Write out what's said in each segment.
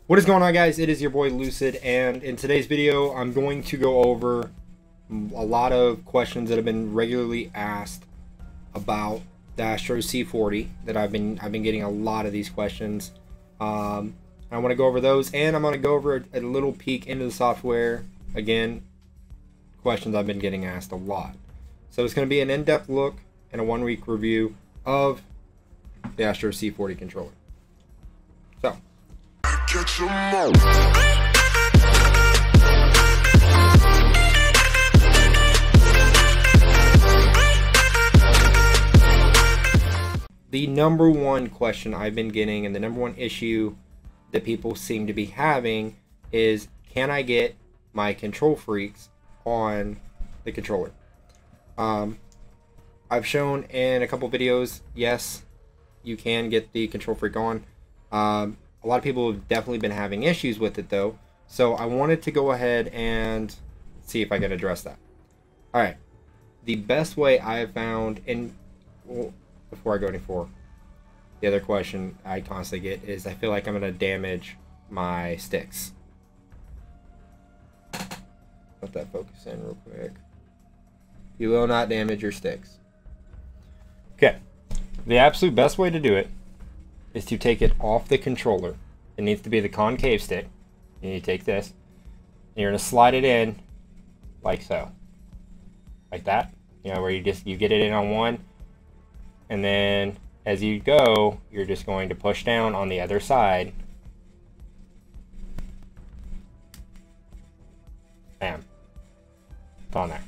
What is going on, guys? It is your boy Lucid, and in today's video I'm going to go over a lot of questions that have been regularly asked about the ASTRO C40 that I've been getting a lot of these questions. I want to go over those, and I'm going to go over a little peek into the software. Again, questions I've been getting asked a lot. So it's going to be an in-depth look and a one-week review of the ASTRO C40 controller. So the number one question I've been getting, and the number one issue that people seem to be having, is can I get my control freaks on the controller? I've shown in a couple videos, yes, you can get the control freak on. A lot of people have definitely been having issues with it though, so I wanted to go ahead and see if I can address that. Alright, the best way I have found, and well, before I go any further, the other question I constantly get is I feel like I'm going to damage my sticks. Let that focus in real quick. You will not damage your sticks. Okay, the absolute best way to do it is to take it off the controller. It needs to be the concave stick. And you take this, and you're going to slide it in like so. Like that. You know, where you get it in on one, and then as you go, you're just going to push down on the other side. Bam. It's on there.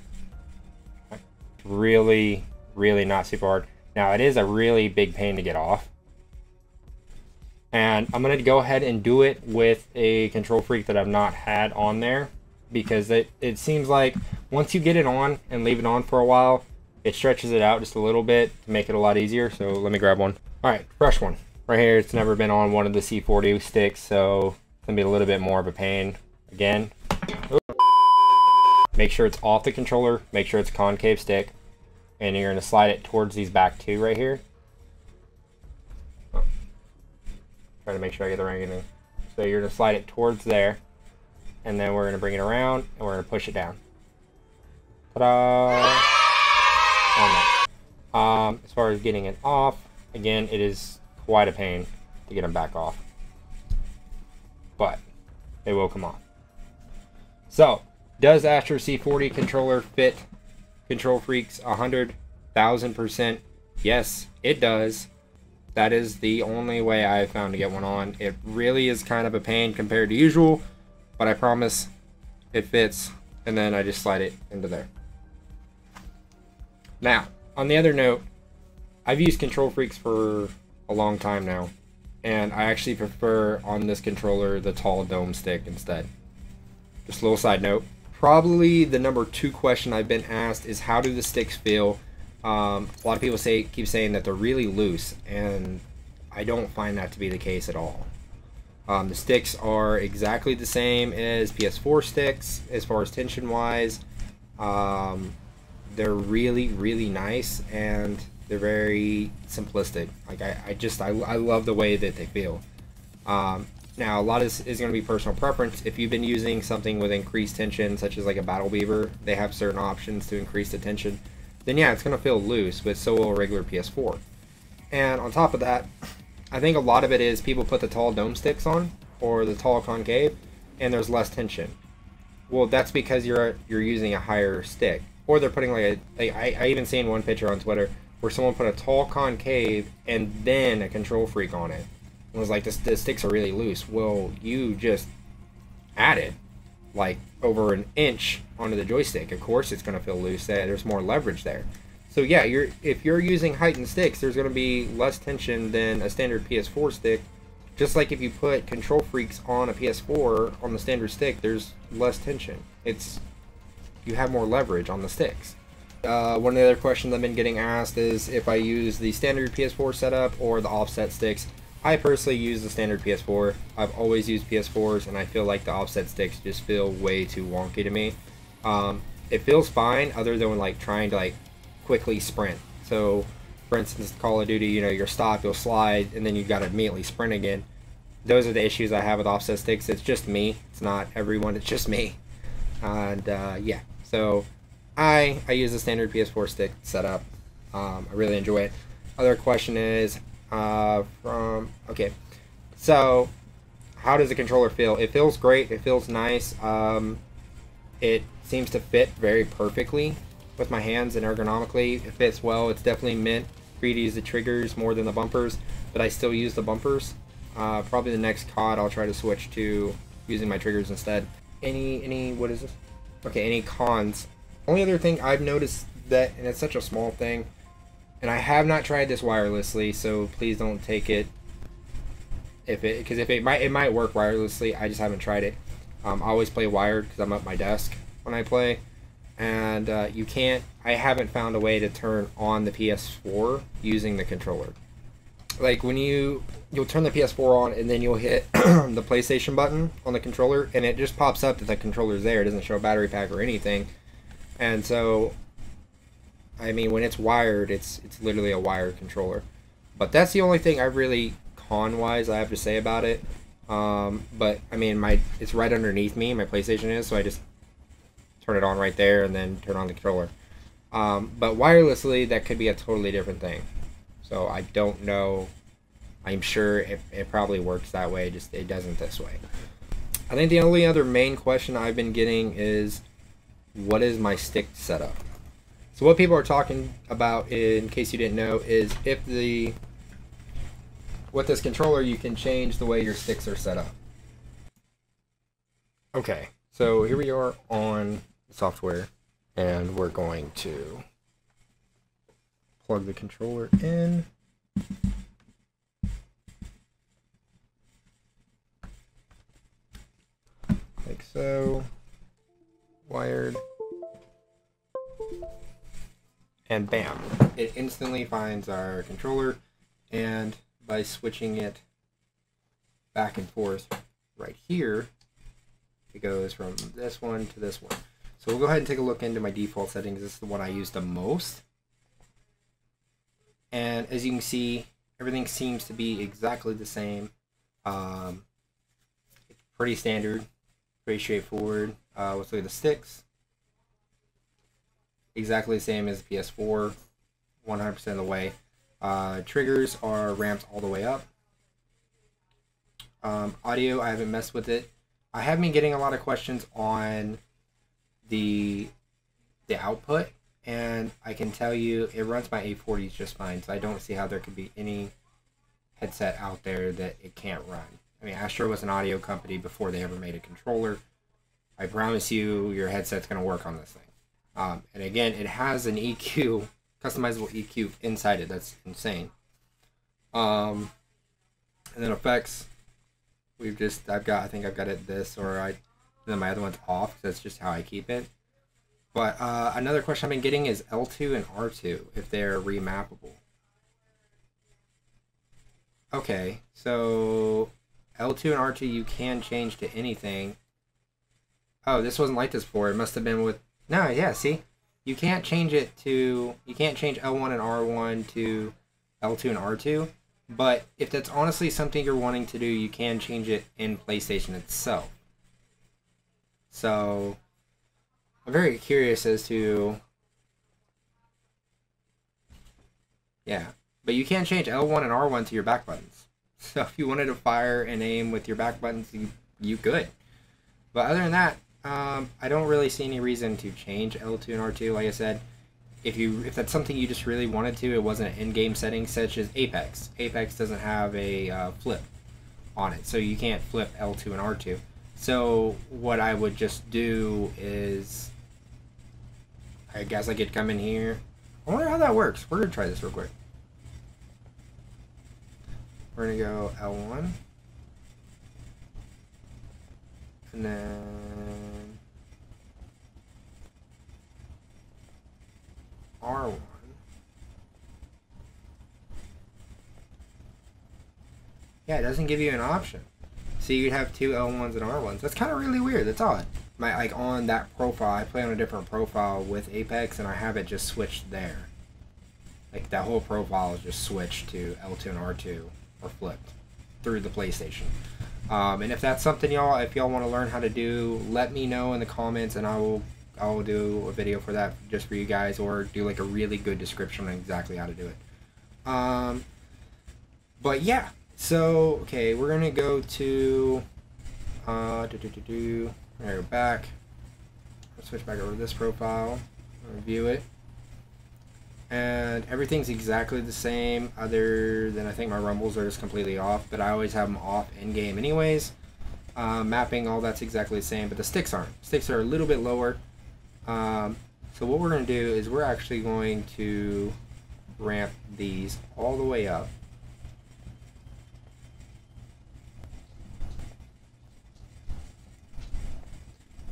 Okay. Really, really not super hard. Now, it is a really big pain to get off. And I'm going to go ahead and do it with a control freak that I've not had on there, because it seems like once you get it on and leave it on for a while, it stretches it out just a little bit to make it a lot easier. So let me grab one. All right, fresh one right here. It's never been on one of the C40 sticks, so it's going to be a little bit more of a pain. Again, make sure it's off the controller, make sure it's a concave stick, and you're going to slide it towards these back two right here. Try to make sure I get the right angle. So you're going to slide it towards there, and then we're going to bring it around, and we're going to push it down. Ta-da! As far as getting it off, again, it is quite a pain to get them back off, but they will come off. So, does ASTRO C40 controller fit control freaks 100,000%? Yes, it does. That is the only way I have found to get one on. It really is kind of a pain compared to usual, but I promise it fits, and then I just slide it into there. Now, on the other note, I've used control freaks for a long time now, and I actually prefer on this controller the tall dome stick instead. Just a little side note. Probably the number two question I've been asked is, how do the sticks feel? A lot of people keep saying that they're really loose, and I don't find that to be the case at all. The sticks are exactly the same as PS4 sticks as far as tension wise. They're really, really nice, and they're very simplistic. Like I love the way that they feel. Now, a lot of this is going to be personal preference. If you've been using something with increased tension, such as like a Battle Beaver, they have certain options to increase the tension, then yeah, it's going to feel loose, but so will a regular PS4. And on top of that, I think a lot of it is people put the tall dome sticks on, or the tall concave, and there's less tension. Well, that's because you're using a higher stick. Or they're putting like I even seen one picture on Twitter where someone put a tall concave and then a control freak on it. It was like, the sticks are really loose. Well, you just added like over an inch onto the joystick. Of course it's going to feel loose. There's more leverage there. So yeah, if you're using heightened sticks, there's going to be less tension than a standard PS4 stick. Just like if you put control freaks on a PS4 on the standard stick, there's less tension. You have more leverage on the sticks. One of the other questions I've been getting asked is if I use the standard PS4 setup or the offset sticks. I personally use the standard PS4. I've always used PS4s, and I feel like the offset sticks just feel way too wonky to me. It feels fine other than like trying to like quickly sprint. So for instance, Call of Duty, you know, you'll stop, you'll slide, and then you've got to immediately sprint again. those are the issues I have with offset sticks. It's just me. It's not everyone. It's just me. And yeah, so I use the standard PS4 stick setup. I really enjoy it. Other question is okay, so how does the controller feel? It feels great. It feels nice. It seems to fit very perfectly with my hands, and ergonomically it fits well. It's definitely meant for you to use the triggers more than the bumpers, but I still use the bumpers. Probably the next COD I'll try to switch to using my triggers instead. Any what is this? Okay, any cons? Only other thing I've noticed that, and it's such a small thing, and I have not tried this wirelessly, so please don't take it because it might work wirelessly. I just haven't tried it. I always play wired because I'm at my desk when I play, and you can't. I haven't found a way to turn on the PS4 using the controller. Like when you'll turn the PS4 on and then you'll hit the PlayStation button on the controller, and it just pops up that the controller's there. It doesn't show a battery pack or anything, and so I mean when it's wired, it's literally a wired controller. But that's the only thing I really con-wise I have to say about it. But I mean it's right underneath me. My PlayStation is, so I just turn it on right there and then turn on the controller. But wirelessly, that could be a totally different thing. So I don't know. I'm sure it probably works that way, just it doesn't this way. I think the only other main question I've been getting is, what is my stick setup? So what people are talking about, in case you didn't know, is with this controller you can change the way your sticks are set up. Okay, so here we are on software, and we're going to plug the controller in. Like so. Wired. And bam. It instantly finds our controller, and by switching it back and forth right here, it goes from this one to this one. So we'll go ahead and take a look into my default settings. This is the one I use the most. And as you can see, everything seems to be exactly the same. It's pretty standard, pretty straightforward. Let's look at the sticks. Exactly the same as the PS4, 100% of the way. Triggers are ramped all the way up. Audio, I haven't messed with it. I have been getting a lot of questions on the output, and I can tell you it runs my 840s just fine, so I don't see how there could be any headset out there that it can't run. I mean, ASTRO was an audio company before they ever made a controller. I promise you your headset's going to work on this thing. And again, it has an EQ, customizable EQ inside it. That's insane. And then effects, I think I've got it this, and then my other one's off, because that's just how I keep it. But another question I've been getting is L2 and R2, if they're remappable. Okay, so L2 and R2 you can change to anything. Oh, this wasn't like this before. It must have been with... No, yeah, see? You can't change it to... You can't change L1 and R1 to L2 and R2. But if that's honestly something you're wanting to do, you can change it in PlayStation itself. So... I'm very curious as to... Yeah. But you can't change L1 and R1 to your back buttons. So if you wanted to fire and aim with your back buttons, you could. But other than that, I don't really see any reason to change L2 and R2. Like I said, if that's something you just really wanted to, it wasn't an in-game setting such as Apex. Apex doesn't have a flip on it, so you can't flip L2 and R2. So what I would just do is, I guess I could come in here. I wonder how that works. We're going to try this real quick. We're going to go L1. And then R1. Yeah, it doesn't give you an option. So you'd have two L1s and R1s. That's kind of really weird. That's odd. Like on that profile, I play on a different profile with Apex, and I have it just switched there. Like that whole profile is just switched to L2 and R2, or flipped through the PlayStation. And if that's something if y'all want to learn how to do, let me know in the comments, and I will do a video for that just for you guys, or do like a really good description on exactly how to do it. But yeah, so okay, we're gonna go to there, go back. Let's switch back over to this profile, review it, and everything's exactly the same, other than I think my rumbles are just completely off, but I always have them off in game anyways. Mapping, all that's exactly the same, but the sticks aren't. Sticks are a little bit lower. So what we're going to do is we're actually going to ramp these all the way up.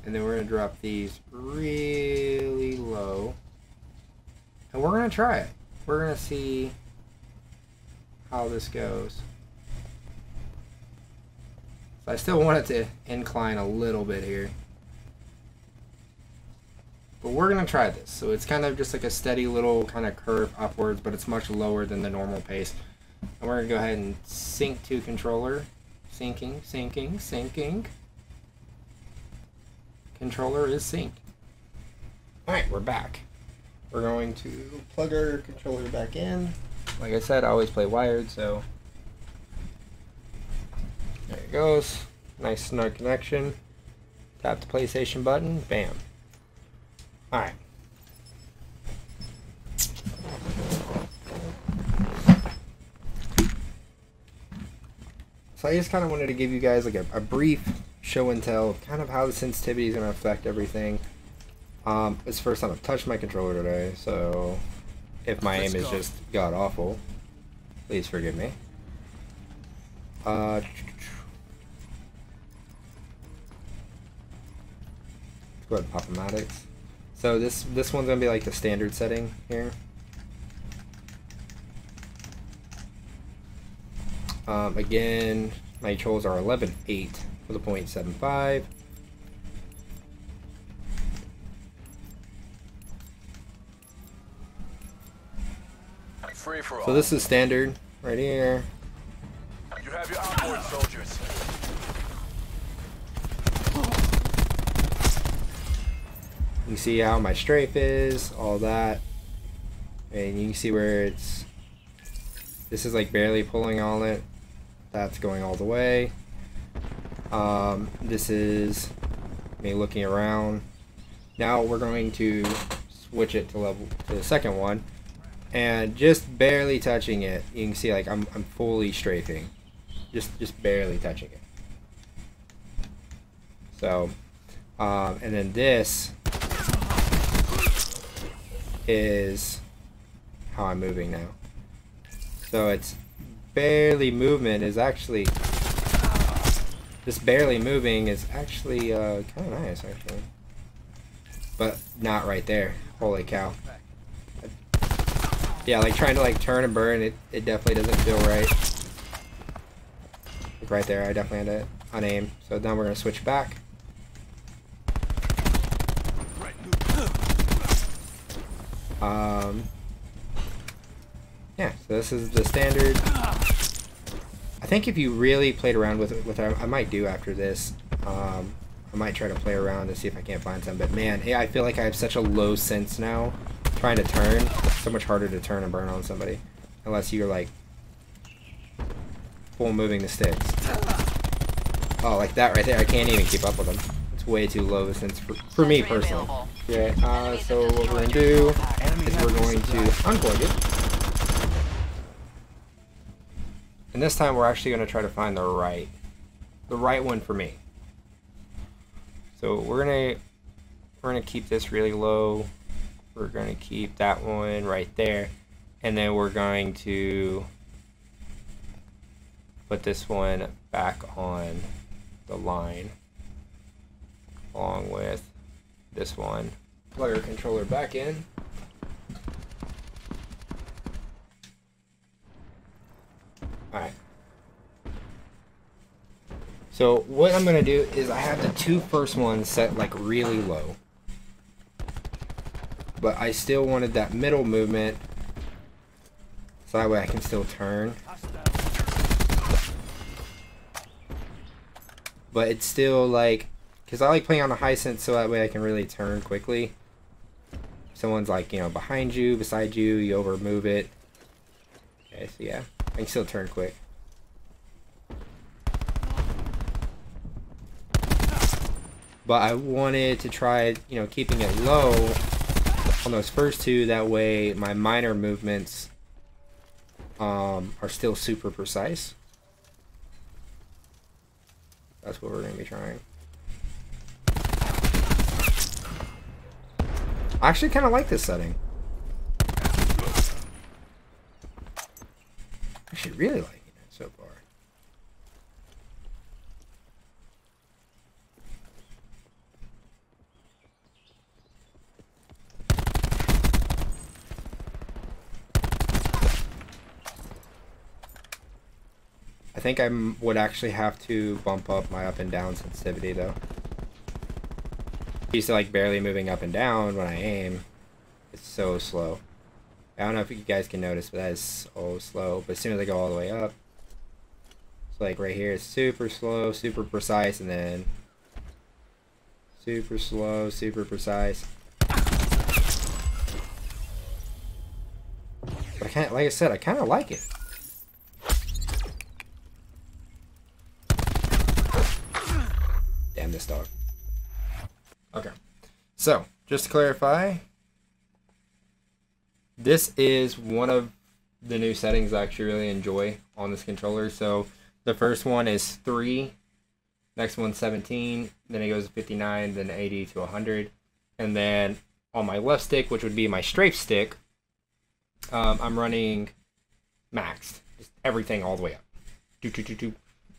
And then we're going to drop these really low. And we're going to try it. We're going to see how this goes. So I still want it to incline a little bit here. But we're going to try this. So it's kind of just like a steady little kind of curve upwards, but it's much lower than the normal pace. And we're going to go ahead and sync to controller. Syncing, syncing, syncing. Controller is synced. Alright, we're back. We're going to plug our controller back in. Like I said, I always play wired, so there it goes. Nice snug connection. Tap the PlayStation button, bam. Alright. So I just kind of wanted to give you guys like a brief show and tell of kind of how the sensitivity is going to affect everything. It's the first time I've touched my controller today, so if my aim is just god awful, please forgive me. Let's go ahead and pop-o-matics. So this one's going to be like the standard setting here. Again, my controls are 11.8 for the 0.75. So this is standard right here. You have your outboard soldiers. You see how my strafe is, all that, and you can see where this is like barely pulling on it. That's going all the way. This is me looking around. Now we're going to switch it to the second one, and just barely touching it. You can see like I'm fully strafing, just barely touching it. So, and then this is how I'm moving now. So it's barely movement is actually, this barely moving is actually kind of nice actually, but not right there. Holy cow. Yeah, like trying to like turn and burn, it definitely doesn't feel right. Like right there, I definitely had to unaim. So now we're gonna switch back. Yeah, so this is the standard. I think if you really played around with it, I might do after this. I might try to play around to see if I can't find some. But man, yeah, I feel like I have such a low sense now. Trying to turn, it's so much harder to turn and burn on somebody, unless you're like full moving the sticks. Oh, like that right there, I can't even keep up with them. It's way too low sense for me personally. Yeah, so what we're going to do is we're going to unplug it. And this time we're actually going to try to find the right one for me. So we're going to keep this really low. We're going to keep that one right there. And then we're going to put this one back on the line along with this one. Plug our controller back in. Alright. So what I'm going to do is I have the two first ones set like really low. But I still wanted that middle movement so that way I can still turn. but it's still like, because I like playing on a high sense so that way I can really turn quickly. If someone's like, you know, behind you, beside you, you over move it. Okay, so yeah, I can still turn quick. But I wanted to try, you know, keeping it low on those first two. That way my minor movements are still super precise. That's what we're going to be trying. I actually kind of like this setting. Actually really liking it so far. I think I would actually have to bump up my up and down sensitivity though. Used to like barely moving up and down when I aim. It's so slow. I don't know if you guys can notice, but that is so slow. But as soon as I go all the way up, it's like right here, it's super slow, super precise, and then super slow, super precise. But I can't, like I said, I kind of like it. Damn this dog. Okay, so just to clarify, this is one of the new settings I actually really enjoy on this controller. So the first one is 3, next one's 17, then it goes to 59, then 80 to 100, and then on my left stick, which would be my strafe stick, I'm running maxed, just everything all the way up.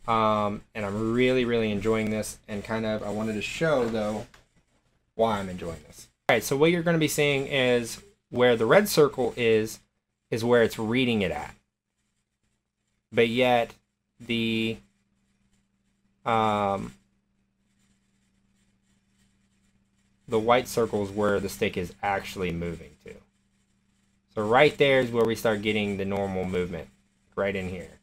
And I'm really enjoying this, and kind of I wanted to show though why I'm enjoying this. All right, so what you're going to be seeing is where the red circle is where it's reading it at, but yet the white circle is where the stick is actually moving to. So right there is where we start getting the normal movement, right in here.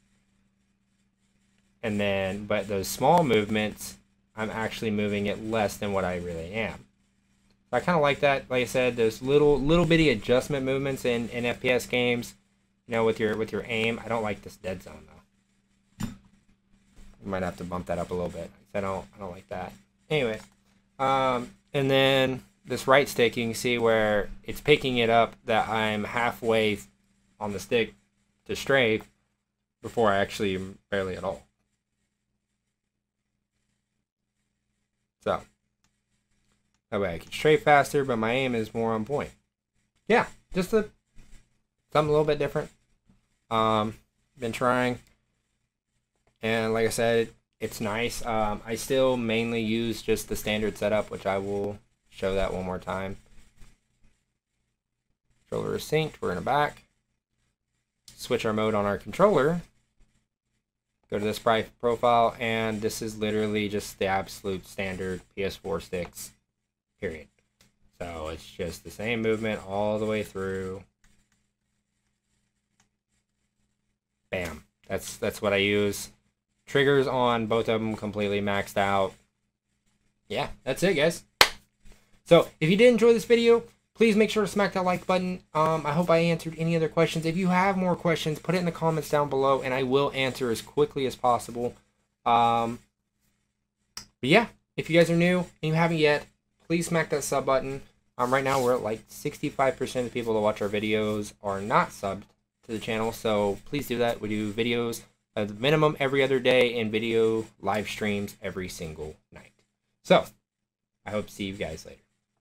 And then, but those small movements, I'm actually moving it less than what I really am. So I kind of like that. Like I said, those little bitty adjustment movements in FPS games, you know, with your aim. I don't like this dead zone though. You might have to bump that up a little bit. I don't like that. Anyway, and then this right stick, you can see where it's picking it up that I'm halfway on the stick to strafe before I actually am barely at all. So that way I can strafe faster, but my aim is more on point. Yeah, just something a little bit different. Been trying, and like I said, it's nice. I still mainly use just the standard setup, which I will show that one more time. Controller is synced. We're in a back. Switch our mode on our controller. Go to the sprite profile, and this is literally just the absolute standard PS4 sticks, period. So it's just the same movement all the way through. Bam. That's what I use. Triggers on both of them completely maxed out. Yeah, that's it, guys. So if you did enjoy this video, please make sure to smack that like button. I hope I answered any other questions. If you have more questions, put it in the comments down below, and I will answer as quickly as possible. But yeah, if you guys are new and you haven't yet, please smack that sub button. Right now we're at like 65% of the people that watch our videos are not subbed to the channel, so please do that. We do videos at the minimum every other day and video live streams every single night. So I hope to see you guys later.